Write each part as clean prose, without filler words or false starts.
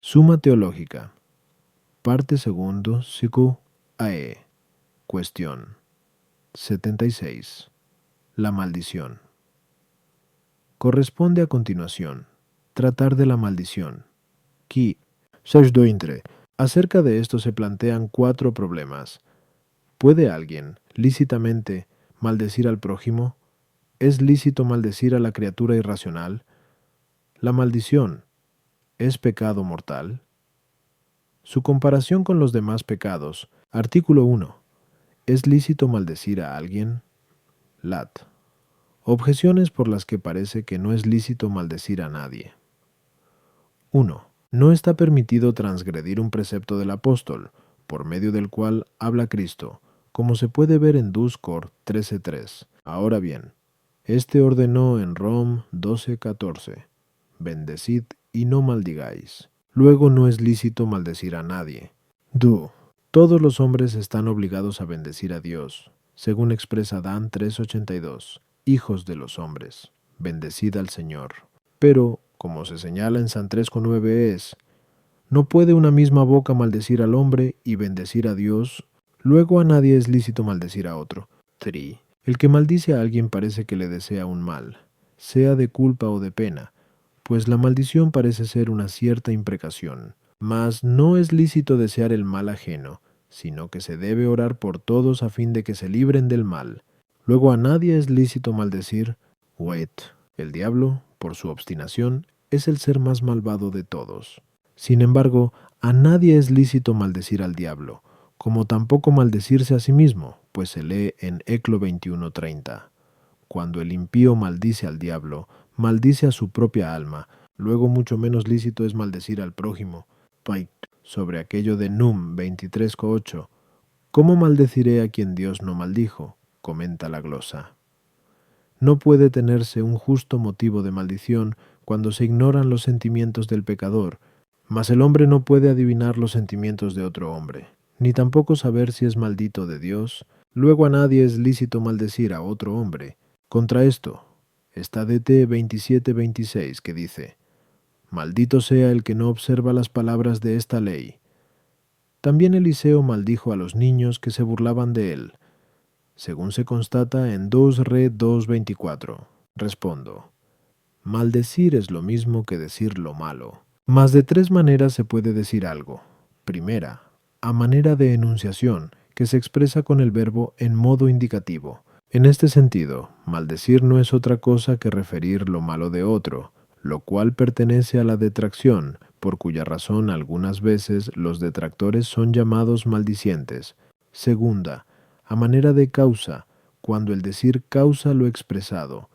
Suma teológica. Parte segundo, Siku Ae. Cuestión 76. La maldición. Corresponde a continuación tratar de la maldición. Ki. Sashdointre. Acerca de esto se plantean 4 problemas. ¿Puede alguien, lícitamente, maldecir al prójimo? ¿Es lícito maldecir a la criatura irracional? ¿La maldición es pecado mortal? Su comparación con los demás pecados. Artículo 1. ¿Es lícito maldecir a alguien? Lat. Objeciones por las que parece que no es lícito maldecir a nadie. 1. No está permitido transgredir un precepto del apóstol, por medio del cual habla Cristo, como se puede ver en Dus Cor 13.3. Ahora bien, este ordenó en Rom 12.14: bendecid y no maldigáis. Luego no es lícito maldecir a nadie. Du. Todos los hombres están obligados a bendecir a Dios, según expresa Dan 3.82. Hijos de los hombres, bendecid al Señor. Pero, como se señala en San 3.9 no puede una misma boca maldecir al hombre y bendecir a Dios, luego a nadie es lícito maldecir a otro. 3. El que maldice a alguien parece que le desea un mal, sea de culpa o de pena, pues la maldición parece ser una cierta imprecación. Mas no es lícito desear el mal ajeno, sino que se debe orar por todos a fin de que se libren del mal. Luego a nadie es lícito maldecir. Wet. El diablo, por su obstinación, es el ser más malvado de todos. Sin embargo, a nadie es lícito maldecir al diablo, como tampoco maldecirse a sí mismo, pues se lee en Eclo 21:30. Cuando el impío maldice al diablo, maldice a su propia alma, luego mucho menos lícito es maldecir al prójimo. Pait. Sobre aquello de Num 23:8. ¿Cómo maldeciré a quien Dios no maldijo? Comenta la glosa. No puede tenerse un justo motivo de maldición cuando se ignoran los sentimientos del pecador, mas el hombre no puede adivinar los sentimientos de otro hombre, ni tampoco saber si es maldito de Dios. Luego a nadie es lícito maldecir a otro hombre. Contra esto está DT 27:26, que dice: maldito sea el que no observa las palabras de esta ley. También Eliseo maldijo a los niños que se burlaban de él, según se constata en 2 Re 2:24. Respondo: maldecir es lo mismo que decir lo malo. Mas de 3 maneras se puede decir algo. Primera, a manera de enunciación, que se expresa con el verbo en modo indicativo. En este sentido, maldecir no es otra cosa que referir lo malo de otro, lo cual pertenece a la detracción, por cuya razón algunas veces los detractores son llamados maldicientes. Segunda, a manera de causa, cuando el decir causa lo expresado.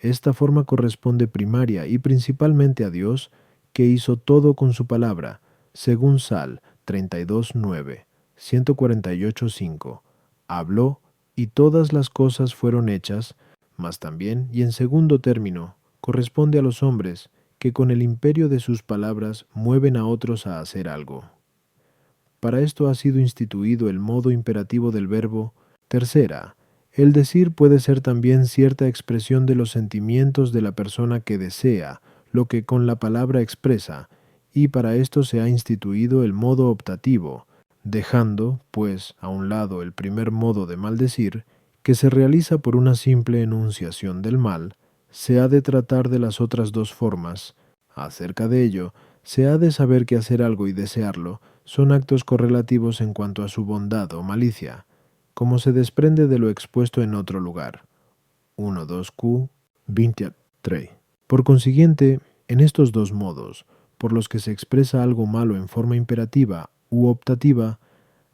Esta forma corresponde primaria y principalmente a Dios, que hizo todo con su palabra, según Sal 32:9, 148:5. Habló y todas las cosas fueron hechas, mas también, y en segundo término, corresponde a los hombres, que con el imperio de sus palabras mueven a otros a hacer algo. Para esto ha sido instituido el modo imperativo del verbo. Tercera, el decir puede ser también cierta expresión de los sentimientos de la persona que desea, lo que con la palabra expresa, y para esto se ha instituido el modo optativo, dejando, pues, a un lado el primer modo de maldecir, que se realiza por una simple enunciación del mal. Se ha de tratar de las otras 2 formas. Acerca de ello, se ha de saber que hacer algo y desearlo son actos correlativos en cuanto a su bondad o malicia, como se desprende de lo expuesto en otro lugar. 1.2q 23. Por consiguiente, en estos 2 modos, por los que se expresa algo malo en forma imperativa u optativa,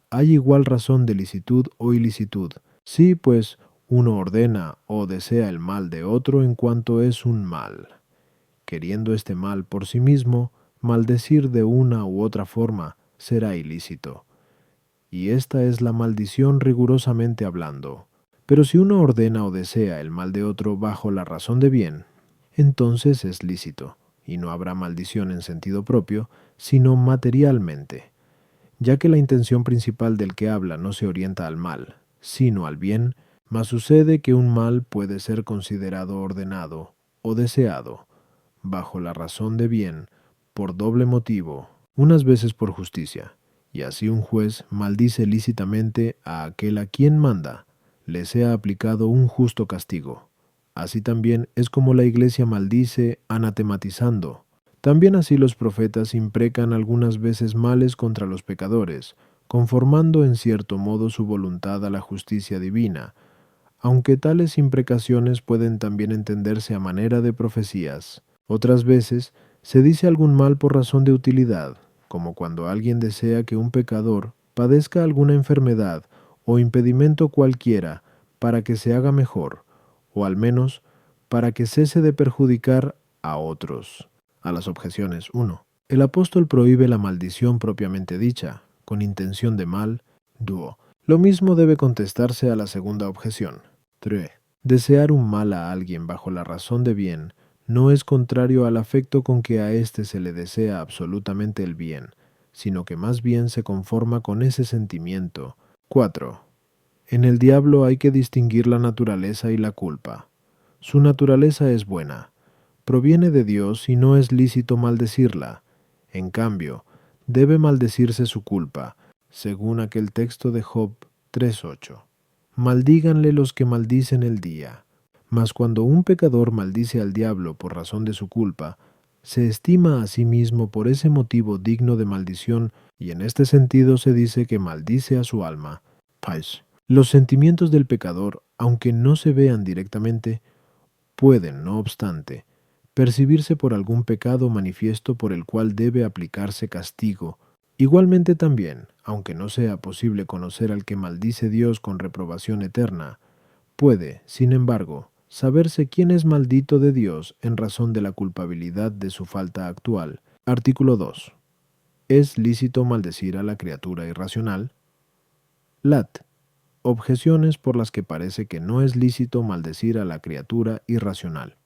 hay igual razón de licitud o ilicitud. Sí, pues, uno ordena o desea el mal de otro en cuanto es un mal. Queriendo este mal por sí mismo, maldecir de una u otra forma será ilícito. Y esta es la maldición rigurosamente hablando. Pero si uno ordena o desea el mal de otro bajo la razón de bien, entonces es lícito, y no habrá maldición en sentido propio, sino materialmente, ya que la intención principal del que habla no se orienta al mal, sino al bien, mas sucede que un mal puede ser considerado ordenado o deseado, bajo la razón de bien, por doble motivo. unas veces por justicia, y así un juez maldice lícitamente a aquel a quien manda, le sea aplicado un justo castigo. Así también es como la Iglesia maldice anatematizando. También así los profetas imprecan algunas veces males contra los pecadores, conformando en cierto modo su voluntad a la justicia divina, aunque tales imprecaciones pueden también entenderse a manera de profecías. Otras veces se dice algún mal por razón de utilidad, como cuando alguien desea que un pecador padezca alguna enfermedad o impedimento cualquiera para que se haga mejor, o al menos para que cese de perjudicar a otros. A las objeciones 1. El apóstol prohíbe la maldición propiamente dicha, con intención de mal, duo. Lo mismo debe contestarse a la segunda objeción. 3. Desear un mal a alguien bajo la razón de bien no es contrario al afecto con que a éste se le desea absolutamente el bien, sino que más bien se conforma con ese sentimiento. 4. En el diablo hay que distinguir la naturaleza y la culpa. Su naturaleza es buena, proviene de Dios y no es lícito maldecirla. En cambio, debe maldecirse su culpa, según aquel texto de Job 3:8. Maldíganle los que maldicen el día. Mas cuando un pecador maldice al diablo por razón de su culpa, se estima a sí mismo por ese motivo digno de maldición, y en este sentido se dice que maldice a su alma. Pues, los sentimientos del pecador, aunque no se vean directamente, pueden, no obstante, percibirse por algún pecado manifiesto por el cual debe aplicarse castigo. Igualmente también, aunque no sea posible conocer al que maldice Dios con reprobación eterna, puede, sin embargo, saberse quién es maldito de Dios en razón de la culpabilidad de su falta actual. Artículo 2. ¿Es lícito maldecir a la criatura irracional? Lat. Objeciones por las que parece que no es lícito maldecir a la criatura irracional.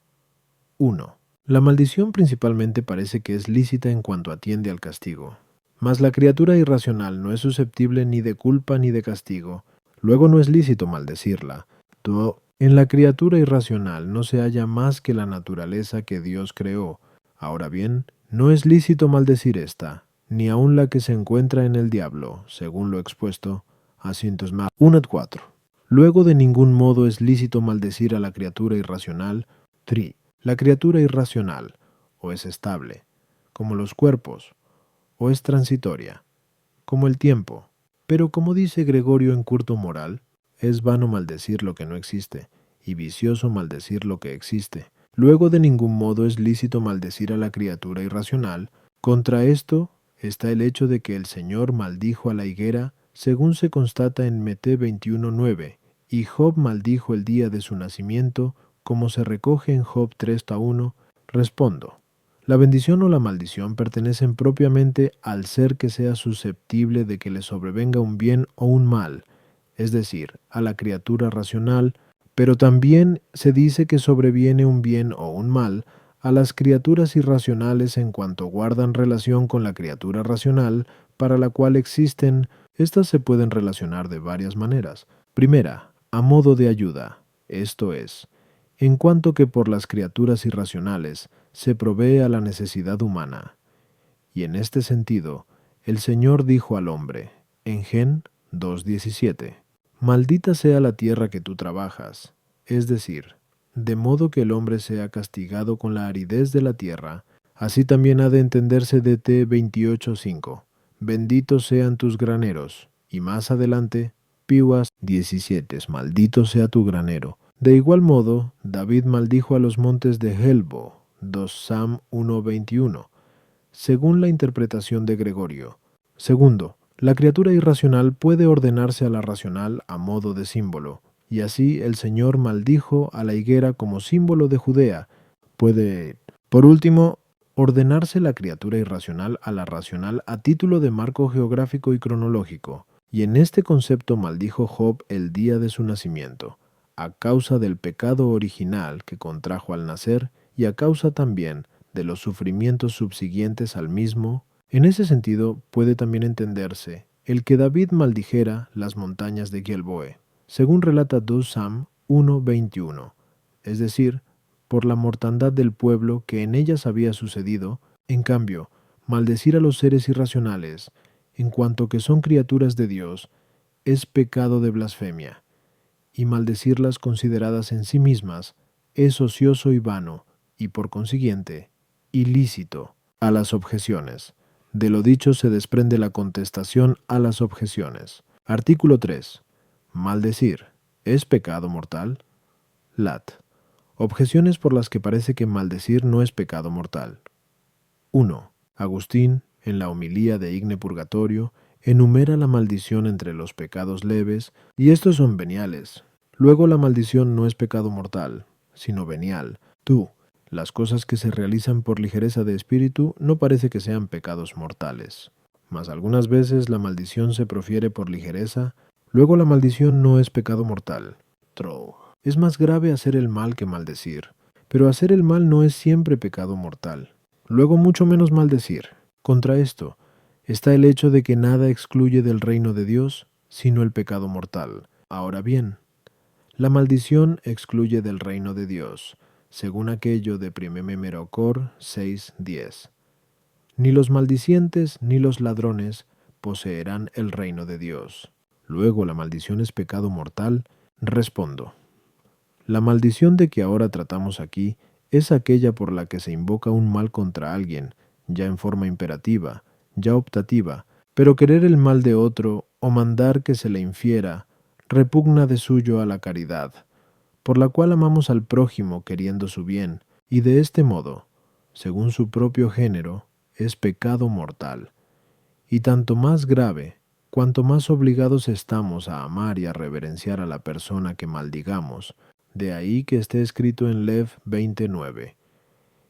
1. La maldición principalmente parece que es lícita en cuanto atiende al castigo. Mas la criatura irracional no es susceptible ni de culpa ni de castigo, luego no es lícito maldecirla. 2. En la criatura irracional no se halla más que la naturaleza que Dios creó. Ahora bien, no es lícito maldecir esta, ni aun la que se encuentra en el diablo, según lo expuesto, asientos más 1-4. Luego de ningún modo es lícito maldecir a la criatura irracional. 3. La criatura irracional, o es estable, como los cuerpos, o es transitoria, como el tiempo. Pero como dice Gregorio en Curto Moral, es vano maldecir lo que no existe, y vicioso maldecir lo que existe. Luego de ningún modo es lícito maldecir a la criatura irracional. Contra esto está el hecho de que el Señor maldijo a la higuera, según se constata en Mete 21:9, y Job maldijo el día de su nacimiento, como se recoge en Job 3:1. Respondo. La bendición o la maldición pertenecen propiamente al ser que sea susceptible de que le sobrevenga un bien o un mal, es decir, a la criatura racional, pero también se dice que sobreviene un bien o un mal a las criaturas irracionales en cuanto guardan relación con la criatura racional para la cual existen. Estas se pueden relacionar de varias maneras. Primera, a modo de ayuda, esto es, en cuanto que por las criaturas irracionales se provee a la necesidad humana. Y en este sentido, el Señor dijo al hombre, en Gen 2:17, maldita sea la tierra que tú trabajas, es decir, de modo que el hombre sea castigado con la aridez de la tierra, así también ha de entenderse de T 28:5, benditos sean tus graneros, y más adelante, Piuas 17, maldito sea tu granero. De igual modo, David maldijo a los montes de Helbo, 2 Sam 1:21, según la interpretación de Gregorio. Segundo, la criatura irracional puede ordenarse a la racional a modo de símbolo, y así el Señor maldijo a la higuera como símbolo de Judea. Puede, por último, ordenarse la criatura irracional a la racional a título de marco geográfico y cronológico, y en este concepto maldijo Job el día de su nacimiento, a causa del pecado original que contrajo al nacer y a causa también de los sufrimientos subsiguientes al mismo. En ese sentido puede también entenderse el que David maldijera las montañas de Gilboe, según relata 2 Sam 1:21, es decir, por la mortandad del pueblo que en ellas había sucedido. En cambio, Maldecir a los seres irracionales, en cuanto que son criaturas de Dios, es pecado de blasfemia, y maldecirlas consideradas en sí mismas es ocioso y vano, y por consiguiente, ilícito. A las objeciones. De lo dicho se desprende la contestación a las objeciones. Artículo 3. Maldecir. ¿Es pecado mortal? Lat. Objeciones por las que parece que maldecir no es pecado mortal. 1. Agustín, en la homilía de Igne Purgatorio, enumera la maldición entre los pecados leves, y estos son veniales. Luego la maldición no es pecado mortal, sino venial. Tú, las cosas que se realizan por ligereza de espíritu no parece que sean pecados mortales. Mas algunas veces la maldición se profiere por ligereza, luego la maldición no es pecado mortal. Tro. Es más grave hacer el mal que maldecir, pero hacer el mal no es siempre pecado mortal. Luego mucho menos maldecir. Contra esto está el hecho de que nada excluye del reino de Dios, sino el pecado mortal. Ahora bien, la maldición excluye del reino de Dios, según aquello de 1 Memerocor 6:10. Ni los maldicientes ni los ladrones poseerán el reino de Dios. Luego la maldición es pecado mortal. Respondo. La maldición de que ahora tratamos aquí es aquella por la que se invoca un mal contra alguien, ya en forma imperativa, ya optativa, pero querer el mal de otro o mandar que se le infiera repugna de suyo a la caridad, por la cual amamos al prójimo queriendo su bien, y de este modo, según su propio género, es pecado mortal. Y tanto más grave, cuanto más obligados estamos a amar y a reverenciar a la persona que maldigamos. De ahí que esté escrito en Lev 29.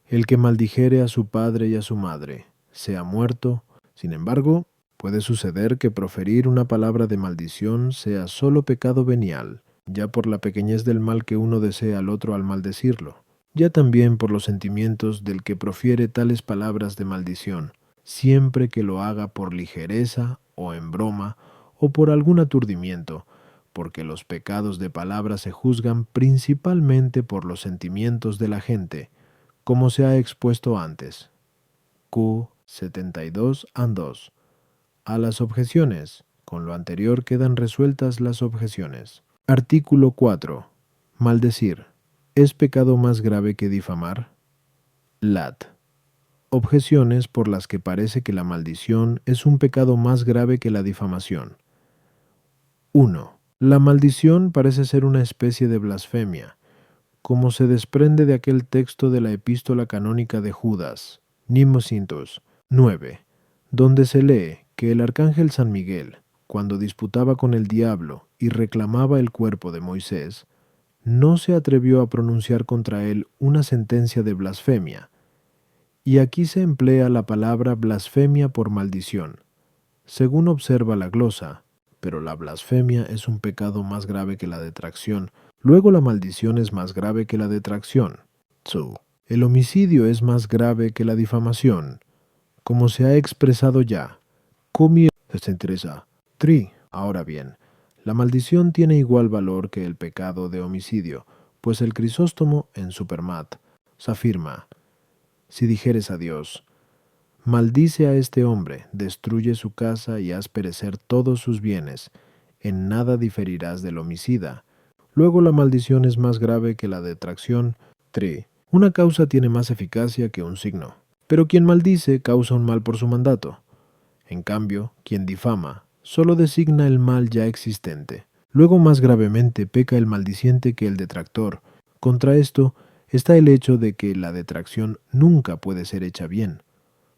El que maldijere a su padre y a su madre, sea muerto. Sin embargo, puede suceder que proferir una palabra de maldición sea solo pecado venial, ya por la pequeñez del mal que uno desea al otro al maldecirlo, ya también por los sentimientos del que profiere tales palabras de maldición, siempre que lo haga por ligereza o en broma o por algún aturdimiento, porque los pecados de palabra se juzgan principalmente por los sentimientos de la gente, como se ha expuesto antes. Q 72 and 2. A las objeciones. Con lo anterior quedan resueltas las objeciones. Artículo 4. Maldecir. ¿Es pecado más grave que difamar? Lat. Objeciones por las que parece que la maldición es un pecado más grave que la difamación. 1. La maldición parece ser una especie de blasfemia, como se desprende de aquel texto de la epístola canónica de Judas, Nimosintos 9, donde se lee que el arcángel San Miguel, cuando disputaba con el diablo y reclamaba el cuerpo de Moisés, no se atrevió a pronunciar contra él una sentencia de blasfemia, y aquí se emplea la palabra blasfemia por maldición, según observa la glosa, pero la blasfemia es un pecado más grave que la detracción. Luego la maldición es más grave que la detracción. 2. El homicidio es más grave que la difamación, como se ha expresado ya. Comi se interesa. 3. Ahora bien, la maldición tiene igual valor que el pecado de homicidio, pues el Crisóstomo en Supermat se afirma: si dijeres a Dios, maldice a este hombre, destruye su casa y haz perecer todos sus bienes, en nada diferirás del homicida. Luego la maldición es más grave que la detracción. 3. Una causa tiene más eficacia que un signo, pero quien maldice causa un mal por su mandato. En cambio, quien difama solo designa el mal ya existente. Luego más gravemente peca el maldiciente que el detractor. Contra esto está el hecho de que la detracción nunca puede ser hecha bien.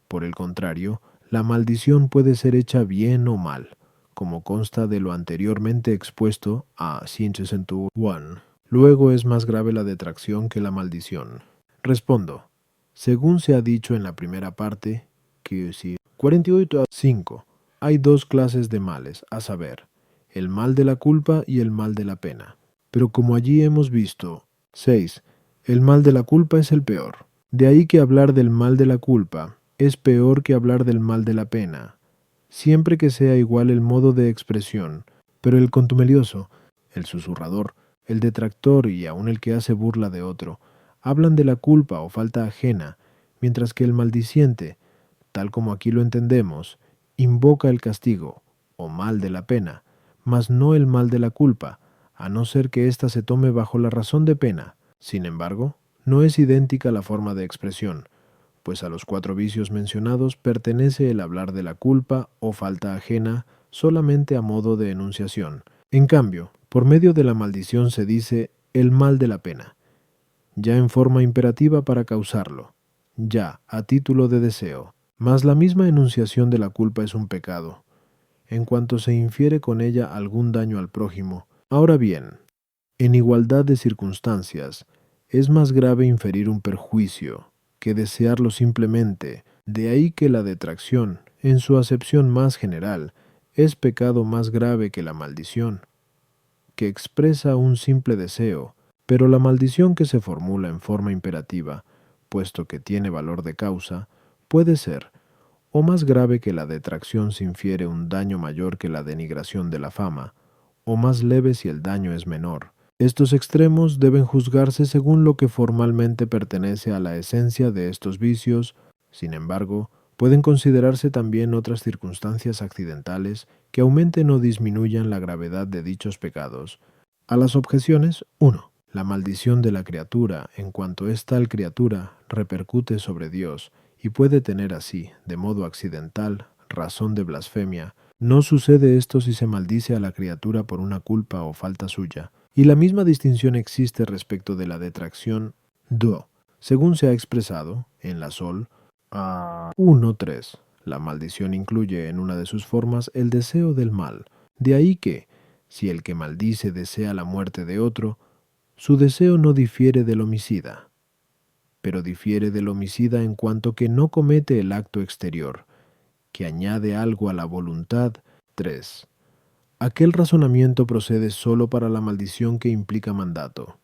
Por el contrario, la maldición puede ser hecha bien o mal, como consta de lo anteriormente expuesto a 161. Luego es más grave la detracción que la maldición. Respondo. Según se ha dicho en la primera parte, que si 48:5, hay dos clases de males, a saber, el mal de la culpa y el mal de la pena. Pero como allí hemos visto, 6, el mal de la culpa es el peor. De ahí que hablar del mal de la culpa es peor que hablar del mal de la pena, siempre que sea igual el modo de expresión, pero el contumelioso, el susurrador, el detractor y aun el que hace burla de otro, hablan de la culpa o falta ajena, mientras que el maldiciente tal como aquí lo entendemos, invoca el castigo, o mal de la pena, mas no el mal de la culpa, a no ser que ésta se tome bajo la razón de pena. Sin embargo, no es idéntica la forma de expresión, pues a los 4 vicios mencionados pertenece el hablar de la culpa o falta ajena solamente a modo de enunciación. En cambio, por medio de la maldición se dice el mal de la pena, ya en forma imperativa para causarlo, ya a título de deseo. Mas la misma enunciación de la culpa es un pecado, en cuanto se infiere con ella algún daño al prójimo. Ahora bien, en igualdad de circunstancias, es más grave inferir un perjuicio que desearlo simplemente, de ahí que la detracción, en su acepción más general, es pecado más grave que la maldición, que expresa un simple deseo, pero la maldición que se formula en forma imperativa, puesto que tiene valor de causa, puede ser o más grave que la detracción si infiere un daño mayor que la denigración de la fama, o más leve si el daño es menor. Estos extremos deben juzgarse según lo que formalmente pertenece a la esencia de estos vicios. Sin embargo, pueden considerarse también otras circunstancias accidentales que aumenten o disminuyan la gravedad de dichos pecados. A las objeciones, 1. La maldición de la criatura, en cuanto es tal criatura, repercute sobre Dios, y puede tener así, de modo accidental, razón de blasfemia. No sucede esto si se maldice a la criatura por una culpa o falta suya. Y la misma distinción existe respecto de la detracción 2, según se ha expresado en la Sol 1.3. La maldición incluye en una de sus formas el deseo del mal. De ahí que, si el que maldice desea la muerte de otro, su deseo no difiere del homicida, pero difiere del homicida en cuanto que no comete el acto exterior, que añade algo a la voluntad. 3. Aquel razonamiento procede sólo para la maldición que implica mandato.